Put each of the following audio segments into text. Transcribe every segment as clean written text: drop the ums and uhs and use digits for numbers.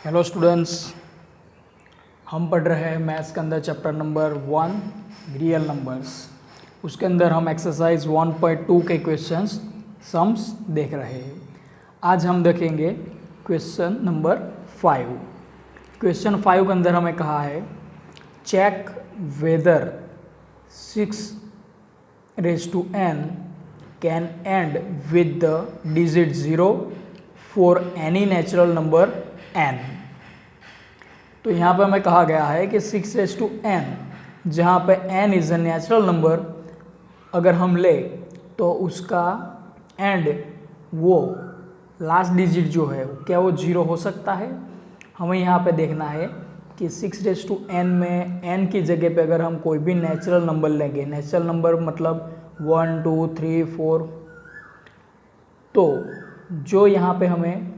Hello students, हम पढ़ रहे हैं मैथ्स के अंदर चैप्टर नंबर 1 रियल नंबर्स। उसके अंदर हम एक्सरसाइज 1.2 के क्वेश्चंस सम्स देख रहे हैं। आज हम देखेंगे क्वेश्चन नंबर 5। क्वेश्चन 5 के अंदर हमें कहा है check whether 6n can end with the digit 0 for any natural number n। तो यहाँ पे हमें कहा गया है कि 6n जहाँ पे n is a natural number अगर हम ले तो उसका एंड वो लास्ट डिजिट जो है क्या वो 0 हो सकता है। हमें यहाँ पे देखना है कि 6n में n की जगह पे अगर हम कोई भी नेचुरल नंबर लेंगे, नेचुरल नंबर मतलब 1 2 3 4, तो जो यहाँ पे हमें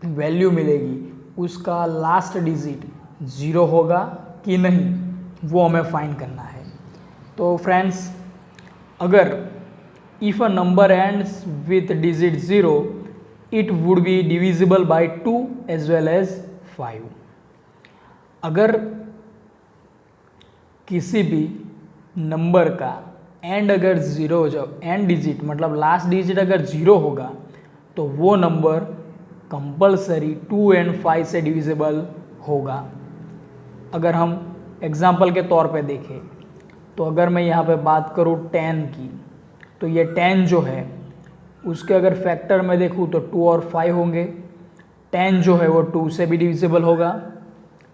वैल्यू मिलेगी उसका लास्ट डिजिट 0 होगा कि नहीं, वो हमें फाइंड करना है। तो फ्रेंड्स, अगर if a number ends with digit 0 it would be divisible by 2 as well as 5। अगर किसी भी नंबर का एंड अगर 0 हो जाए, एंड डिजिट मतलब लास्ट डिजिट अगर 0 होगा तो वो नंबर कंपलसरी 2 एंड 5 से डिविजिबल होगा। अगर हम एग्जाम्पल के तौर पे देखें तो अगर मैं यहाँ पे बात करूँ 10 की, तो ये 10 जो है उसके अगर फैक्टर में देखूँ तो 2 और 5 होंगे। 10 जो है वो 2 से भी डिविजिबल होगा,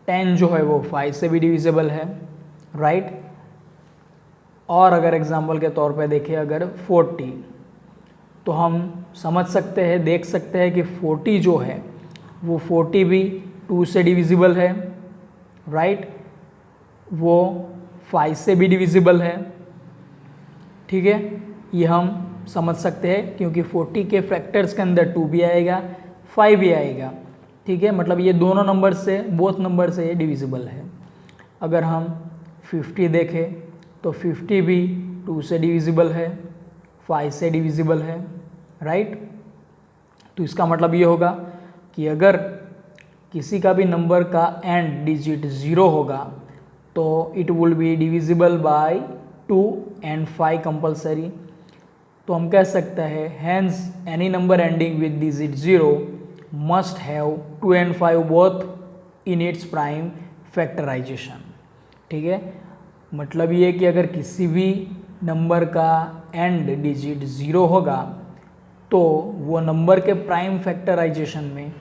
10 जो है वो 5 से भी डिविजिबल है, राइट। और अगर एग्जाम्पल के तौर पे देखें अगर 40, तो हम समझ सकते हैं, देख सकते हैं कि 40 जो है वो 40 भी 2 से डिविजिबल है, राइट। वो 5 से भी डिविजिबल है, ठीक है। ये हम समझ सकते हैं क्योंकि 40 के फैक्टर्स के अंदर 2 भी आएगा, 5 भी आएगा, ठीक है। मतलब ये दोनों नंबर से, बोथ नंबर से ये डिविजिबल है। अगर हम 50 देखें तो 50 भी 2 से डिविजिबल है, 5 से डिविजिबल है, राइट। तो इसका मतलब ये होगा कि अगर किसी का भी नंबर का एंड डिजिट 0 होगा तो it will be divisible by 2 and 5 compulsory. तो हम कह सकते हैं hence any number ending with digit 0 must have 2 and 5 both in its prime factorization, ठीक है। मतलब ये कि अगर किसी भी नंबर का एंड डिजिट 0 होगा तो वो नंबर के प्राइम फैक्टराइजेशन में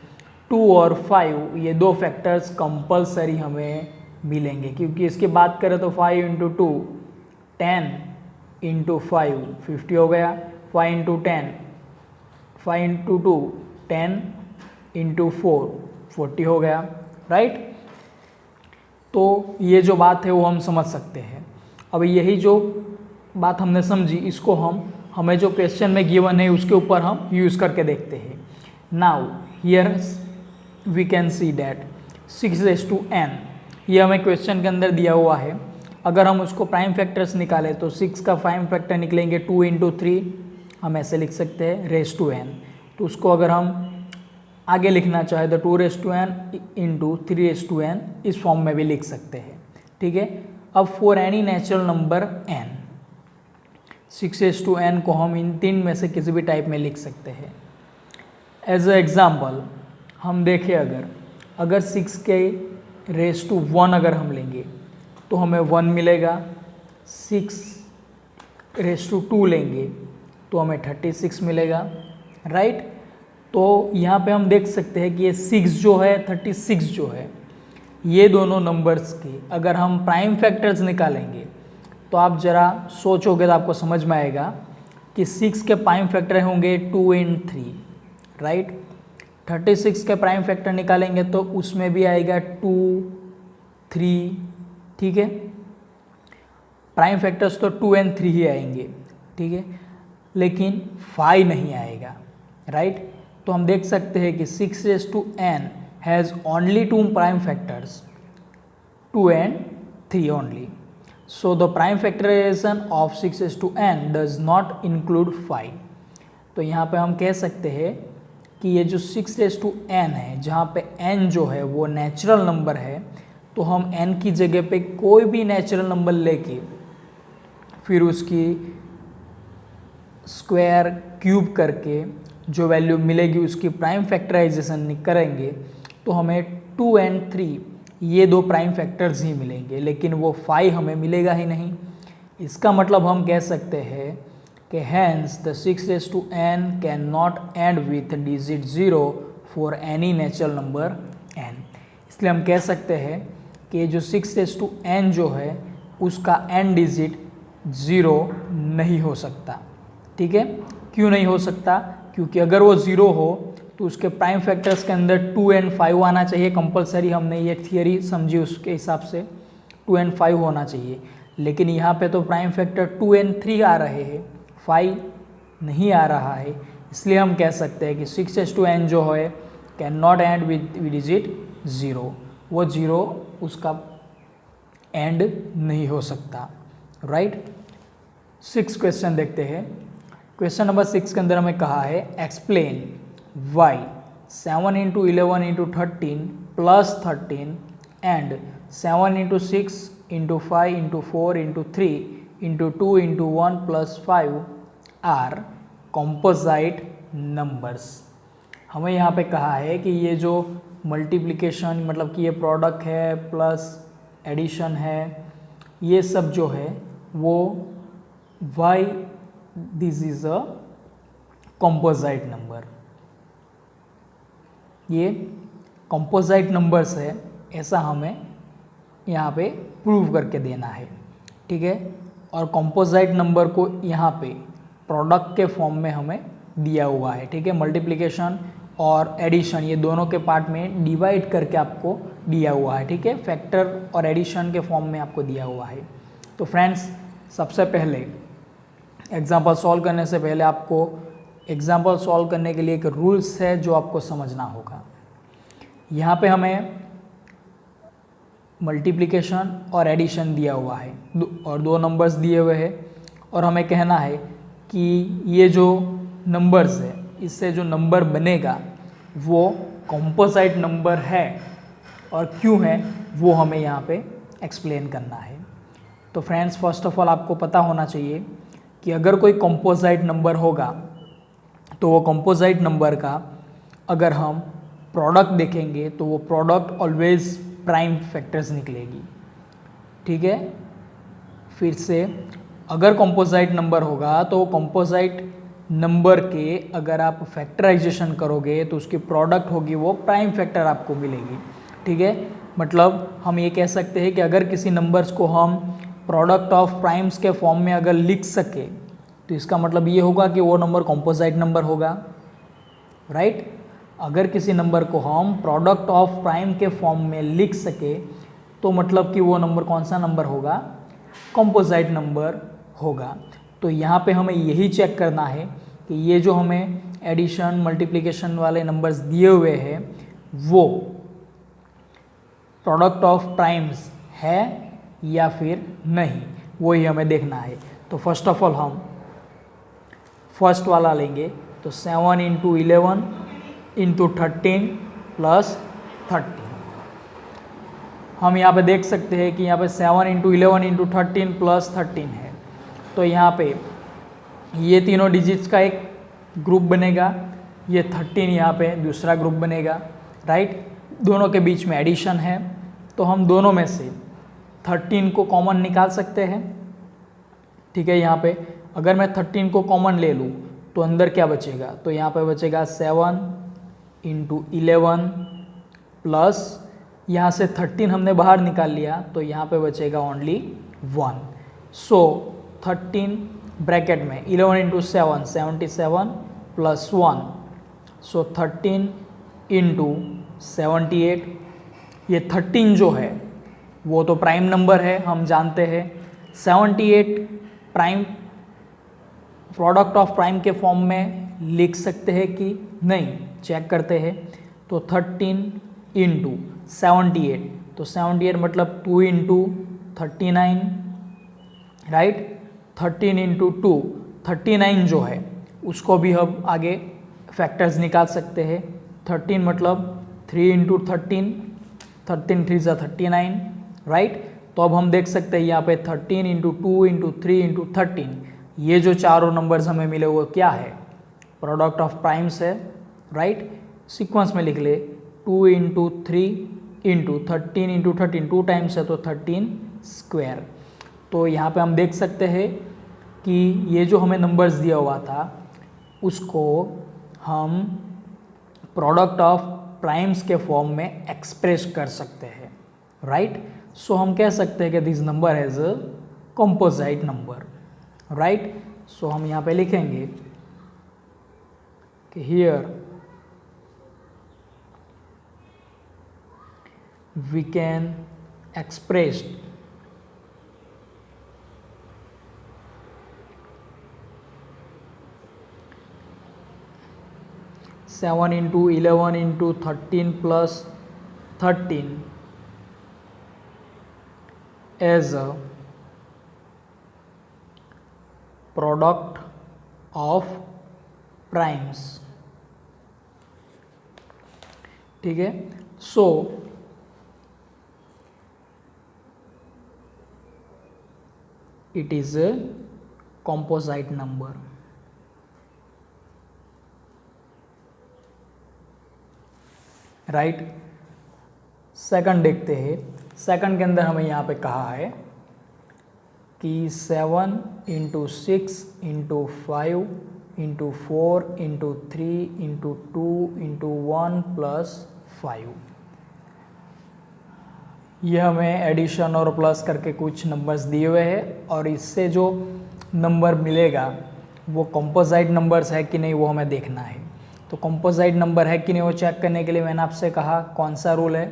2 और 5 ये दो फैक्टर्स कंपलसरी हमें मिलेंगे। क्योंकि इसकी बात करें तो 5 इंटू 2 10 इंटू 5 50 हो गया, 5 इंटू 10 5 इंटू 2 10 इंटू 4 40 हो गया, राइट। तो ये जो बात है वो हम समझ सकते हैं। अब यही जो बात हमने समझी, इसको हमें जो क्वेश्चन में गिवन है उसके ऊपर हम यूज़ करके देखते हैं। Now here we can see that 6n ये हमें क्वेश्चन के अंदर दिया हुआ है। अगर हम उसको प्राइम फैक्टर्स निकालें तो 6 का प्राइम फैक्टर निकलेंगे 2 इंटू 3, हम ऐसे लिख सकते हैं रेस टू n। तो उसको अगर हम आगे लिखना चाहे तो 2 raise to n into 3 raise to n इस फॉर्म में भी लिख सकते हैं, ठीक है। अब for any natural number n 6n को हम इन 3 में से किसी भी टाइप में लिख सकते हैं। एज अ एग्जाम्पल हम देखें, अगर 6 के रेस टू 1 अगर हम लेंगे तो हमें 1 मिलेगा, 6 रेस टू 2 लेंगे तो हमें 36 मिलेगा, राइट। तो यहाँ पे हम देख सकते हैं कि ये 6 जो है 36 जो है, ये दोनों नंबर्स की अगर हम प्राइम फैक्टर्स निकालेंगे तो आप ज़रा सोचोगे तो आपको समझ में आएगा कि 6 के प्राइम फैक्टर होंगे 2 एंड 3, राइट। 36 के प्राइम फैक्टर निकालेंगे तो उसमें भी आएगा 2 3, ठीक है। प्राइम फैक्टर्स तो 2 एंड 3 ही आएंगे, ठीक है, लेकिन 5 नहीं आएगा, राइट। तो हम देख सकते हैं कि 6n has only 2 prime factors 2 and 3 only. So the prime factorization of 6n does not include 5। तो यहाँ पे हम कह सकते हैं कि ये जो 6n है, जहाँ पे n जो है वो नेचुरल नंबर है, तो हम n की जगह पे कोई भी नेचुरल नंबर लेके फिर उसकी स्क्वायर क्यूब करके जो वैल्यू मिलेगी उसकी प्राइम फैक्टराइजेशन करेंगे तो हमें 2 and 3 ये दो प्राइम फैक्टर्स ही मिलेंगे, लेकिन वो 5 हमें मिलेगा ही नहीं। इसका मतलब हम कह सकते हैं कि hence the 6n can not end with digit 0 for any natural number n। इसलिए हम कह सकते हैं कि जो 6n जो है उसका n डिजिट 0 नहीं हो सकता। ठीक है, क्यों नहीं हो सकता? क्योंकि अगर वो 0 हो तो उसके प्राइम फैक्टर्स के अंदर 2 and 5 आना चाहिए कंपलसरी। हमने ये थियरी समझी, उसके हिसाब से 2 and 5 होना चाहिए, लेकिन यहाँ पे तो प्राइम फैक्टर 2 and 3 आ रहे हैं, 5 नहीं आ रहा है। इसलिए हम कह सकते हैं कि 6n जो है can not and with digit 0, वो 0 उसका एंड नहीं हो सकता। राइट, 6 क्वेश्चन देखते हैं। क्वेश्चन नंबर 6 के अंदर हमें कहा है explain why 7 into 11 into 13 plus 13 and 7 into 6 into 5 into 4 into 3 into 2 into 1 plus 5 are composite numbers। हमें यहाँ पे कहा है कि ये जो मल्टीप्लिकेशन मतलब कि ये प्रोडक्ट है प्लस एडिशन है, ये सब जो है वो why this is a composite number, ये कॉम्पोजाइट नंबर्स है, ऐसा हमें यहाँ पे प्रूव करके देना है। ठीक है, और कॉम्पोजाइट नंबर को यहाँ पे प्रोडक्ट के फॉर्म में हमें दिया हुआ है। ठीक है, मल्टीप्लिकेशन और एडिशन ये दोनों के पार्ट में डिवाइड करके आपको दिया हुआ है। ठीक है, फैक्टर और एडिशन के फॉर्म में आपको दिया हुआ है। तो फ्रेंड्स, सबसे पहले एग्जाम्पल सॉल्व करने से पहले आपको एग्जाम्पल सॉल्व करने के लिए एक रूल्स है जो आपको समझना होगा। यहाँ पे हमें मल्टीप्लिकेशन और एडिशन दिया हुआ है और दो नंबर्स दिए हुए हैं, और हमें कहना है कि ये जो नंबर्स है इससे जो नंबर बनेगा वो कॉम्पोजाइट नंबर है, और क्यों है वो हमें यहाँ पे एक्सप्लेन करना है। तो फ्रेंड्स, फर्स्ट ऑफ ऑल आपको पता होना चाहिए कि अगर कोई कॉम्पोजाइट नंबर होगा तो वो कॉम्पोजाइट नंबर का अगर हम प्रोडक्ट देखेंगे तो वो प्रोडक्ट ऑलवेज प्राइम फैक्टर्स निकलेगी। ठीक है, फिर से अगर कॉम्पोजाइट नंबर होगा तो कॉम्पोजाइट नंबर के अगर आप फैक्टराइजेशन करोगे तो उसकी प्रोडक्ट होगी वो प्राइम फैक्टर आपको मिलेगी। ठीक है, मतलब हम ये कह सकते हैं कि अगर किसी नंबर्स को हम प्रोडक्ट ऑफ प्राइम्स के फॉर्म में अगर लिख सके तो इसका मतलब ये होगा कि वो नंबर कॉम्पोजाइट नंबर होगा। राइट, अगर किसी नंबर को हम प्रोडक्ट ऑफ प्राइम के फॉर्म में लिख सके तो मतलब कि वो नंबर कौन सा नंबर होगा? कॉम्पोजाइट नंबर होगा। तो यहाँ पे हमें यही चेक करना है कि ये जो हमें एडिशन मल्टीप्लिकेशन वाले नंबर्स दिए हुए हैं वो प्रोडक्ट ऑफ प्राइम्स है या फिर नहीं, वो ही हमें देखना है। तो फर्स्ट ऑफ ऑल हम फर्स्ट वाला लेंगे, तो 7 into 11 into 13 plus 13। हम यहाँ पे देख सकते हैं कि यहाँ पे 7 into 11 into 13 plus 13 है, तो यहाँ पे ये तीनों डिजिट्स का एक ग्रुप बनेगा, ये 13 यहाँ पे दूसरा ग्रुप बनेगा। राइट, दोनों के बीच में एडिशन है, तो हम दोनों में से 13 को कॉमन निकाल सकते हैं। ठीक है, यहाँ पे अगर मैं 13 को कॉमन ले लूँ तो अंदर क्या बचेगा? तो यहाँ पे बचेगा 7 into 11 प्लस यहाँ से 13 हमने बाहर निकाल लिया तो यहाँ पे बचेगा ओनली 1। सो 13 ब्रैकेट में 11 into 7 77 प्लस 1, सो 13 into 78। ये 13 जो है वो तो प्राइम नंबर है, हम जानते हैं। 78 प्राइम प्रोडक्ट ऑफ प्राइम के फॉर्म में लिख सकते हैं कि नहीं, चेक करते हैं। तो 13 into 78, तो 78 मतलब 2 into 39। राइट, 13 into 2 39 जो है उसको भी हम आगे फैक्टर्स निकाल सकते हैं। 13 मतलब 3 इंटू 13, 13 3 ज़ा 39, राइट। तो अब हम देख सकते हैं यहाँ पे 13 इंटू 2 इंटू 3 इंटू 13, ये जो चारों नंबर्स हमें मिले वो क्या है, प्रोडक्ट ऑफ प्राइम्स है, राइट। सीक्वेंस में लिख ले, 2 इंटू 3 इंटू 13 इंटू 13, 2 टाइम्स है तो 13 स्क्वायर। तो यहाँ पे हम देख सकते हैं कि ये जो हमें नंबर्स दिया हुआ था उसको हम प्रोडक्ट ऑफ प्राइम्स के फॉर्म में एक्सप्रेस कर सकते हैं, राइट। सो हम कह सकते हैं कि this number has a composite number, right. So हम यहाँ पे लिखेंगे कि here we can express seven into 11 into 13 plus 13 as a product of primes, ठीक है। So it is a composite number, right. Second देखते हैं। सेकंड के अंदर हमें यहाँ पे कहा है कि 7 into 6 into 5 into 4 into 3 into 2 into 1 plus 5, ये हमें एडिशन और प्लस करके कुछ नंबर्स दिए हुए हैं और इससे जो नंबर मिलेगा वो कंपोजिट नंबर्स है कि नहीं वो हमें देखना है। तो कंपोजिट नंबर है कि नहीं वो चेक करने के लिए मैंने आपसे कहा कौन सा रूल है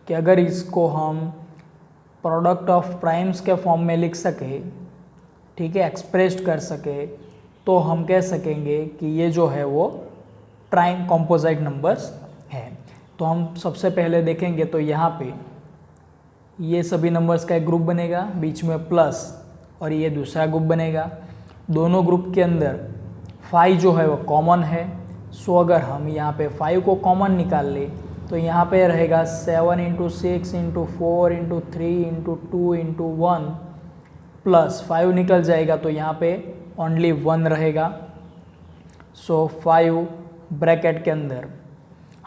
कि अगर इसको हम प्रोडक्ट ऑफ प्राइम्स के फॉर्म में लिख सके, ठीक है, एक्सप्रेस्ड कर सके, तो हम कह सकेंगे कि ये जो है वो प्राइम कंपोजिट नंबर्स है। तो हम सबसे पहले देखेंगे तो यहाँ पे ये सभी नंबर्स का एक ग्रुप बनेगा, बीच में प्लस और ये दूसरा ग्रुप बनेगा। दोनों ग्रुप के अंदर 5 जो है वो कॉमन है। सो अगर हम यहाँ पे 5 को कॉमन निकाल ले तो यहाँ पे रहेगा 7 into 6 into 4 into 3 into 2 into 1 plus 5 निकल जाएगा तो यहाँ पे ओनली 1 रहेगा। सो 5 ब्रैकेट के अंदर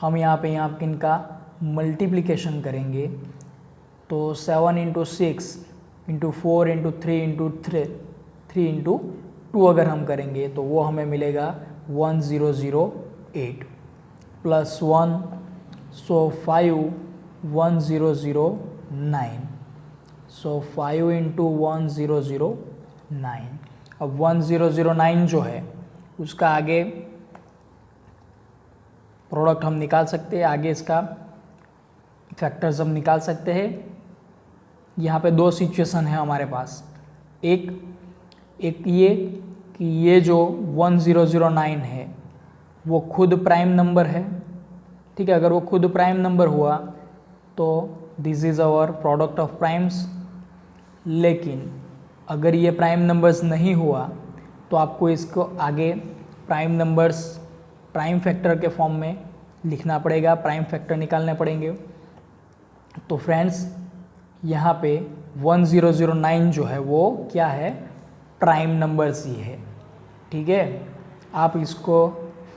हम यहाँ पे इनका मल्टीप्लिकेशन करेंगे तो 7 into 6 into 4 into 3 into 3 into 2 अगर हम करेंगे तो वो हमें मिलेगा 1008 प्लस 1, सो 5 1009, सो 5 इंटू 1009। अब 1009 जो है उसका आगे प्रोडक्ट हम निकाल सकते हैं, आगे इसका फैक्टर्स हम निकाल सकते हैं। यहाँ पे दो सिचुएशन है हमारे पास, एक ये कि ये जो 1009 है वो खुद प्राइम नंबर है, ठीक है। अगर वो खुद प्राइम नंबर हुआ तो this is our product of primes. लेकिन अगर ये प्राइम नंबर्स नहीं हुआ तो आपको इसको आगे प्राइम नंबर्स प्राइम फैक्टर के फॉर्म में लिखना पड़ेगा, प्राइम फैक्टर निकालने पड़ेंगे। तो फ्रेंड्स यहाँ पे 1009 जो है वो क्या है, प्राइम नंबर्स ही है, ठीक है। आप इसको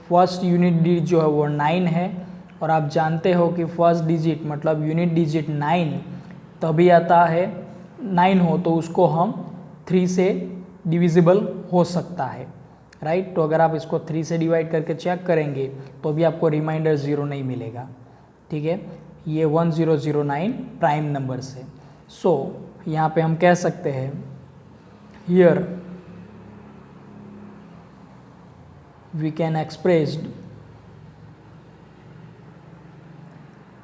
फर्स्ट यूनिट डिजिट जो है वो 9 है और आप जानते हो कि फर्स्ट डिजिट मतलब यूनिट डिजिट 9 तभी आता है 9 हो तो उसको हम 3 से डिविजिबल हो सकता है, राइट। तो अगर आप इसको 3 से डिवाइड करके चेक करेंगे तो भी आपको रिमाइंडर 0 नहीं मिलेगा, ठीक है। ये 1009 प्राइम नंबर से। सो यहाँ पे हम कह सकते हैं here we can expressed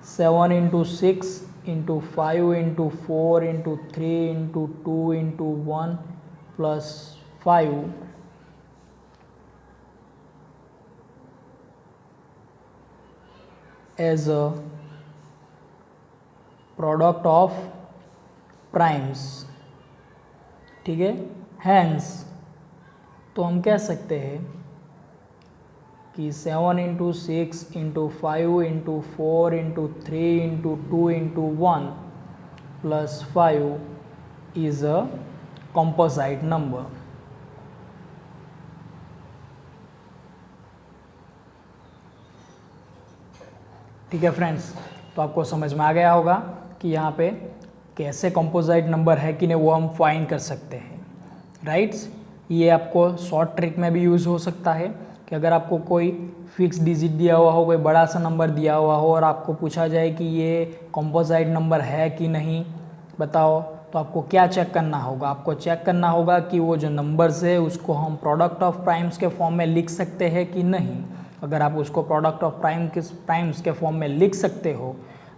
7 into 6 into 5 into 4 into 3 into 2 into 1 plus 5 as a product of primes, ठीक है। हैंस तो हम कह सकते हैं कि 7 into 6 into 5 into 4 into 3 into 2 into 1 plus 5 is a composite number. ठीक है फ्रेंड्स, तो आपको समझ में आ गया होगा कि यहाँ पे कैसे कंपोजिट नंबर है कि नहीं वो हम फाइंड कर सकते हैं, राइट्स। ये आपको शॉर्ट ट्रिक में भी यूज़ हो सकता है कि अगर आपको कोई फिक्स डिजिट दिया हुआ हो, कोई बड़ा सा नंबर दिया हुआ हो और आपको पूछा जाए कि ये कंपोजिट नंबर है कि नहीं बताओ, तो आपको क्या चेक करना होगा? आपको चेक करना होगा कि वो जो नंबर्स है उसको हम प्रोडक्ट ऑफ प्राइम्स के फॉर्म में लिख सकते हैं कि नहीं। अगर आप उसको प्रोडक्ट ऑफ प्राइम्स के फॉर्म में लिख सकते हो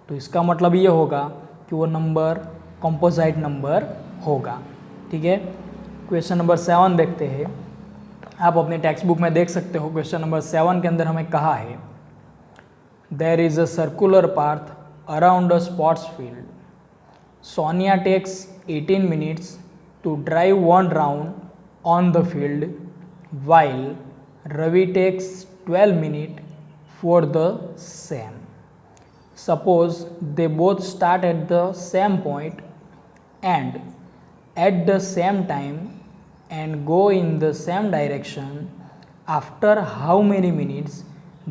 तो इसका मतलब ये होगा कि वो नंबर कंपोजिट नंबर होगा। ठीक है, क्वेश्चन नंबर 7 देखते हैं। आप अपने टेक्स्ट बुक में देख सकते हो, क्वेश्चन नंबर 7 के अंदर हमें कहा है there is a circular path around a sports field. Sonia takes 18 minutes to drive one round on the field, while Ravi takes 12 minutes for the same. Suppose they both start at the same point and at the same time and go in the same direction. After how many minutes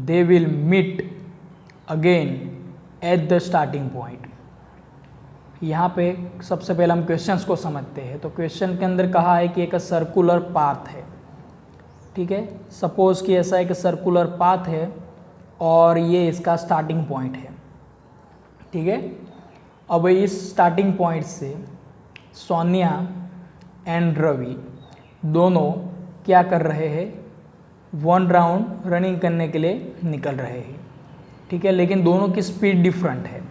they will meet again at the starting point? यहाँ पे सबसे पहले हम questions को समझते हैं। तो question के अंदर कहा है कि एक सर्कुलर पाथ है। ठीक है, सपोज कि ऐसा एक सर्कुलर पाथ है और ये इसका स्टार्टिंग पॉइंट है। ठीक है, अब इस स्टार्टिंग पॉइंट से सोनिया एंड रवि दोनों क्या कर रहे हैं? वन राउंड रनिंग करने के लिए निकल रहे हैं। ठीक है, लेकिन दोनों की स्पीड डिफरेंट है।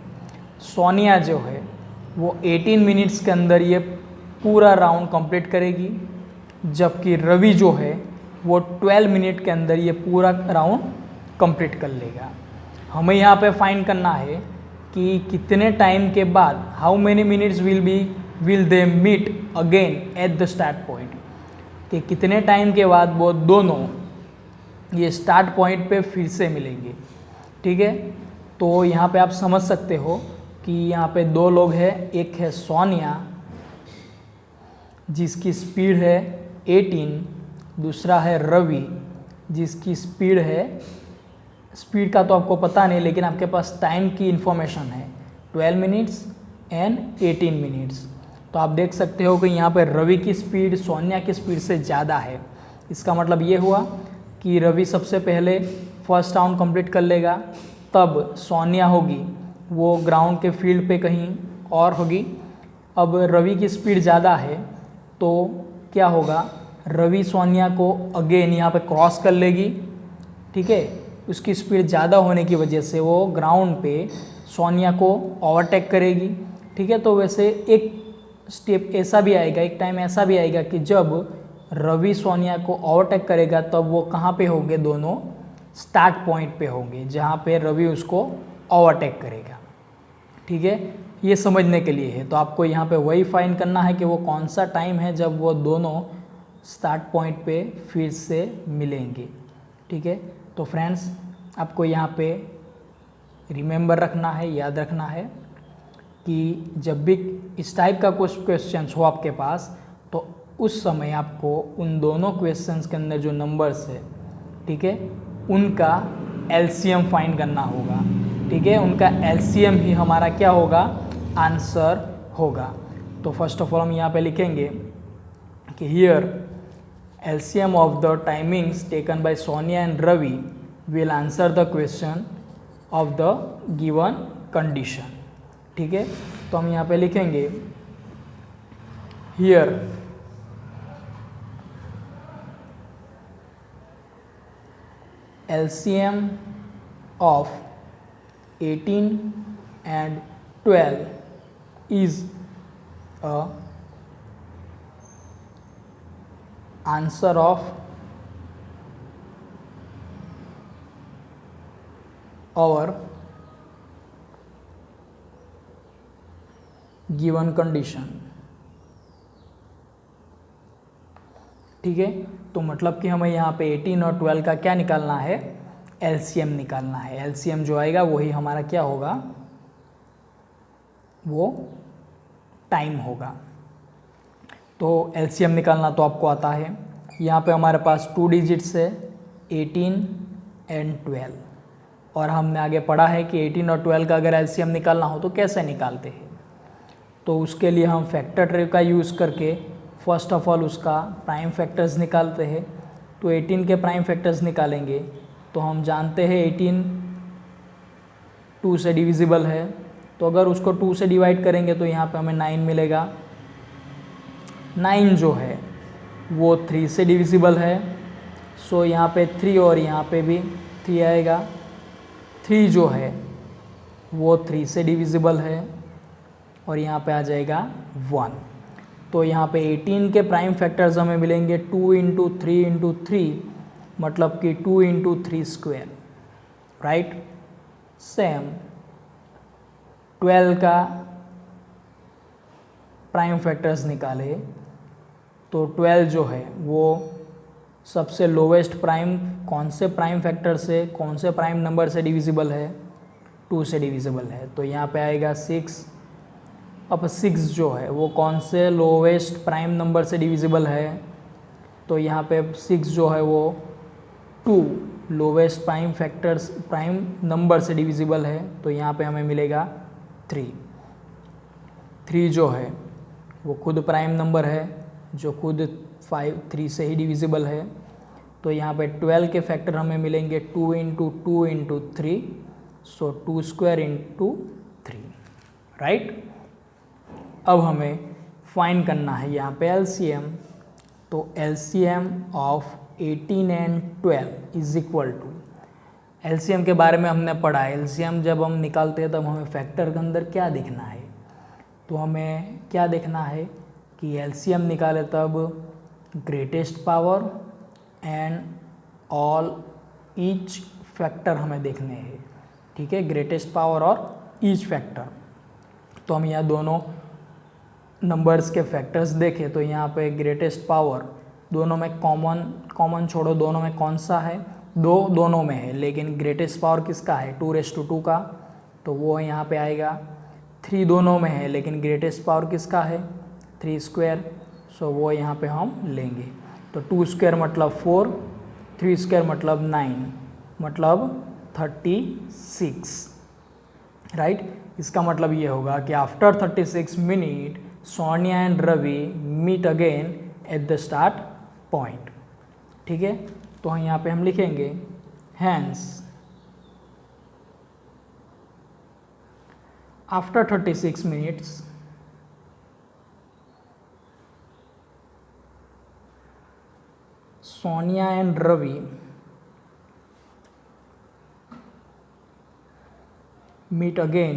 सोनिया जो है वो 18 मिनट्स के अंदर ये पूरा राउंड कंप्लीट करेगी, जबकि रवि जो है वो 12 मिनट के अंदर ये पूरा राउंड कंप्लीट कर लेगा। हमें यहाँ पे फाइंड करना है कि कितने टाइम के बाद, how many minutes will they meet again at the start point, कि कितने टाइम के बाद वो दोनों ये स्टार्ट पॉइंट पे फिर से मिलेंगे। ठीक है, तो यहाँ पे आप समझ सकते हो कि यहाँ पे दो लोग हैं, एक है सोनिया जिसकी स्पीड है 18, दूसरा है रवि जिसकी स्पीड है, स्पीड का तो आपको पता नहीं लेकिन आपके पास टाइम की इंफॉर्मेशन है 12 मिनट्स एंड 18 मिनट्स। तो आप देख सकते हो कि यहाँ पे रवि की स्पीड सोनिया की स्पीड से ज़्यादा है। इसका मतलब ये हुआ कि रवि सबसे पहले फर्स्ट राउंड कंप्लीट कर लेगा, तब सोनिया होगी वो ग्राउंड के फील्ड पे कहीं और होगी। अब रवि की स्पीड ज़्यादा है तो क्या होगा, रवि सोनिया को अगेन यहाँ पे क्रॉस कर लेगी। ठीक है, उसकी स्पीड ज़्यादा होने की वजह से वो ग्राउंड पे सोनिया को ओवरटेक करेगी। ठीक है, तो वैसे एक स्टेप ऐसा भी आएगा, एक टाइम ऐसा भी आएगा कि जब रवि सोनिया को ओवरटेक करेगा तब वो कहाँ पे होंगे? दोनों स्टार्ट पॉइंट पे होंगे जहाँ पे रवि उसको ओवरटेक करेगा। ठीक है, ये समझने के लिए है। तो आपको यहाँ पे वही फाइंड करना है कि वो कौन सा टाइम है जब वो दोनों स्टार्ट पॉइंट पे फिर से मिलेंगे। ठीक है, तो फ्रेंड्स आपको यहाँ पे रिमेंबर रखना है, याद रखना है कि जब भी इस टाइप का कुछ क्वेश्चंस हो आपके पास तो उस समय आपको उन दोनों क्वेश्चंस के अंदर जो नंबर्स है, ठीक है, उनका एलसीएम फाइंड करना होगा। ठीक है, उनका एलसीएम ही हमारा क्या होगा? आंसर होगा। तो फर्स्ट ऑफ ऑल हम यहाँ पे लिखेंगे कि here LCM of the timings taken by Sonia and Ravi will answer the question of the given condition. ठीक है, तो हम यहाँ पे लिखेंगे here LCM of 18 and 12 is a answer of our given condition। ठीक है, तो मतलब कि हमें यहाँ पे 18 और 12 का क्या निकालना है? एलसीएम निकालना है। एलसीएम जो आएगा वही हमारा क्या होगा, वो टाइम होगा। तो एलसीएम निकालना तो आपको आता है। यहाँ पे हमारे पास 2 डिजिट्स है 18 एंड 12, और हमने आगे पढ़ा है कि 18 और 12 का अगर एलसीएम निकालना हो तो कैसे निकालते हैं। तो उसके लिए हम फैक्टर ट्री का यूज़ करके फर्स्ट ऑफ ऑल उसका प्राइम फैक्टर्स निकालते हैं। तो 18 के प्राइम फैक्टर्स निकालेंगे तो हम जानते हैं 18 2 से डिविजिबल है, तो अगर उसको 2 से डिवाइड करेंगे तो यहाँ पे हमें 9 मिलेगा। 9 जो है वो 3 से डिविजिबल है, सो यहाँ पे 3 और यहाँ पे भी 3 आएगा। 3 जो है वो 3 से डिविजिबल है और यहाँ पे आ जाएगा 1। तो यहाँ पे 18 के प्राइम फैक्टर्स हमें मिलेंगे 2 इंटू 3 इंटू 3, मतलब कि 2 इंटू 3 स्क्वायर, राइट। सेम 12 का प्राइम फैक्टर्स निकाले तो 12 जो है वो सबसे लोवेस्ट प्राइम कौन से प्राइम फैक्टर से, कौन से प्राइम नंबर से डिविजिबल है, 2 से डिविजिबल है। तो यहाँ पे आएगा 6। अब 6 जो है वो कौन से लोवेस्ट प्राइम नंबर से डिविजिबल है, तो यहाँ पे 6 जो है वो 2 lowest prime factors prime number से डिविजिबल है, तो यहाँ पे हमें मिलेगा 3। 3 जो है वो खुद प्राइम नंबर है जो खुद 3 से ही डिविजिबल है। तो यहाँ पे 12 के फैक्टर हमें मिलेंगे 2 into 2 into 3, so 2 square into 3, right. अब हमें फाइंड करना है यहाँ पे एलसीएम। तो LCM of 18 and 12 is equal to, LCM के बारे में हमने पढ़ा। एलसीएम जब हम निकालते हैं तब हमें फैक्टर के अंदर क्या देखना है, तो हमें क्या देखना है कि एलसीएम निकाले तब greatest power and all each factor हमें देखने हैं, ठीक है, ग्रेटेस्ट पावर और ईच फैक्टर। तो हम यहाँ दोनों नंबर्स के फैक्टर्स देखें तो यहाँ पे ग्रेटेस्ट पावर दोनों में कॉमन छोड़ो, दोनों में कौन सा है, दोनों में है, लेकिन ग्रेटेस्ट पावर किसका है 2⁻² का, तो वो यहाँ पे आएगा। 3 दोनों में है लेकिन ग्रेटेस्ट पावर किसका है 3 स्क्वायर, सो वो यहाँ पे हम लेंगे। तो 2 स्क्वायर मतलब 4, 3 स्क्वायर मतलब 9, मतलब 36, राइट। इसका मतलब ये होगा कि after 36 minute Sonia and Ravi meet again at the start point, ठीक है। तो यहाँ पे हम लिखेंगे hence after 36 minutes Sonia and Ravi meet again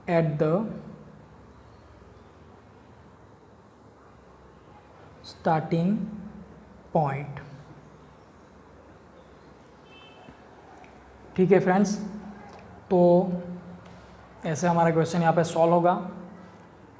at the starting point, ठीक है फ्रेंड्स। तो ऐसे हमारा क्वेश्चन यहाँ पे सॉल्व होगा।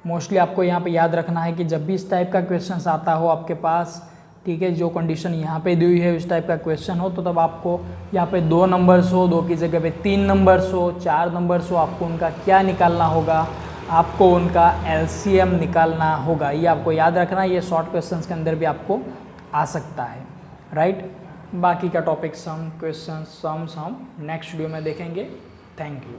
मोस्टली आपको यहाँ पे याद रखना है कि जब भी इस टाइप का क्वेश्चन आता हो आपके पास, ठीक है, जो कंडीशन यहाँ पे दी हुई है इस टाइप का क्वेश्चन हो, तो तब आपको यहाँ पे 2 नंबर्स हो, 2 की जगह पे 3 नंबर्स हो, 4 नंबर्स हो, आपको उनका क्या निकालना होगा, आपको उनका एलसीएम निकालना होगा। ये आपको याद रखना है, ये शॉर्ट क्वेश्चंस के अंदर भी आपको आ सकता है, राइट। बाकी का टॉपिक सम क्वेश्चन सम्स हम नेक्स्ट वीडियो में देखेंगे। Thank you.